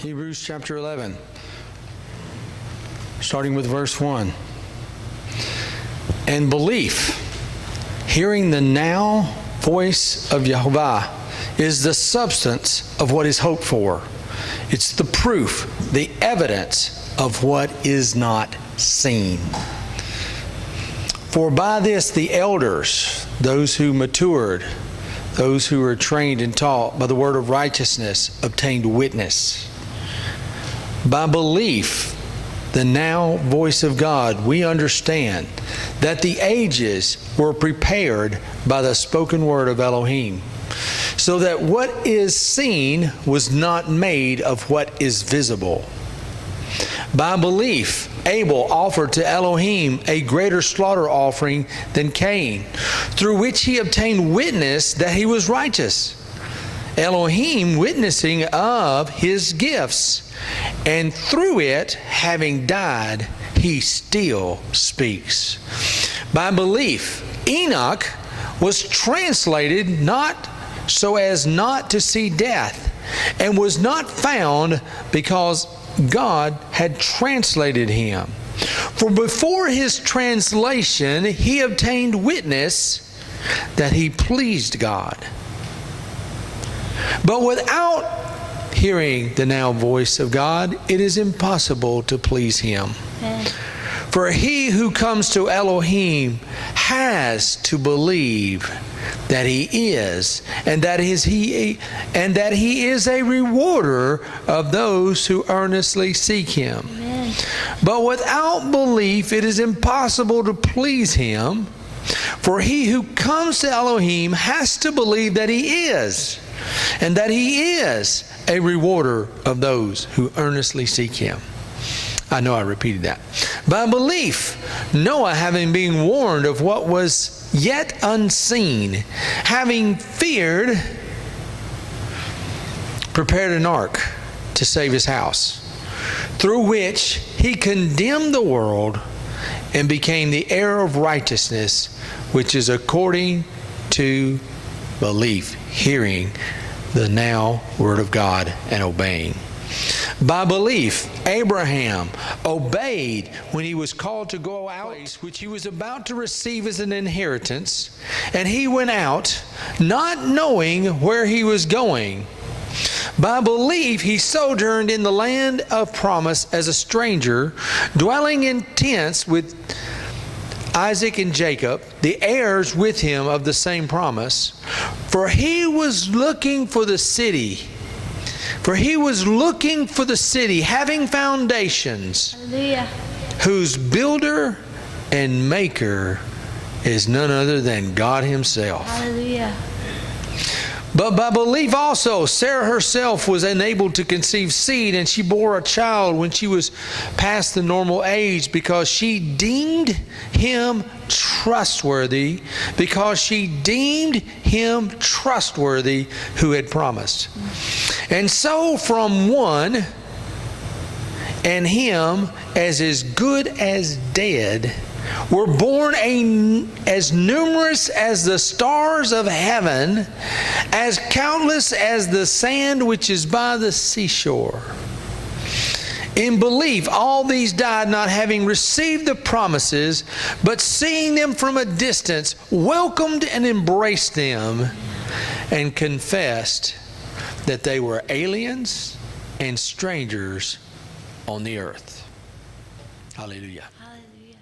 Hebrews chapter 11, starting with verse 1. And belief, hearing the now voice of Jehovah, is the substance of what is hoped for. It's the proof, the evidence of what is not seen. For by this the elders, those who matured, those who were trained and taught by the word of righteousness, obtained witness. By belief, the now voice of God, we understand that the ages were prepared by the spoken word of Elohim, so that what is seen was not made of what is visible. By belief, Abel offered to Elohim a greater slaughter offering than Cain, through which he obtained witness that he was righteous, Elohim witnessing of his gifts, and through it, having died, he still speaks. By belief, Enoch was translated not so as not to see death, and was not found because God had translated him. For before his translation, he obtained witness that he pleased God. But without hearing the now voice of God, it is impossible to please him. For he who comes to Elohim has to believe that he is, and that he is a rewarder of those who earnestly seek him. Amen. But without belief it is impossible to please him. For he who comes to Elohim has to believe that he is, and that he is a rewarder of those who earnestly seek him. I know I repeated that. By belief, Noah, having been warned of what was yet unseen, having feared, prepared an ark to save his house, through which he condemned the world and became the heir of righteousness, which is according to belief, hearing the now word of God and obeying. By belief, Abraham obeyed when he was called to go out, which he was about to receive as an inheritance, and he went out, not knowing where he was going. By belief, he sojourned in the land of promise as a stranger, dwelling in tents with Isaac and Jacob, the heirs with him of the same promise. For he was looking for the city, having foundations, Hallelujah, whose builder and maker is none other than God himself. hallelujah. But by belief also, Sarah herself was enabled to conceive seed, and she bore a child when she was past the normal age, because she deemed him trustworthy, who had promised. And so from one, and him as is good as dead, were born as numerous as the stars of heaven, as countless as the sand which is by the seashore. In belief, all these died, not having received the promises, but seeing them from a distance, welcomed and embraced them, and confessed that they were aliens and strangers on the earth. Hallelujah. Hallelujah.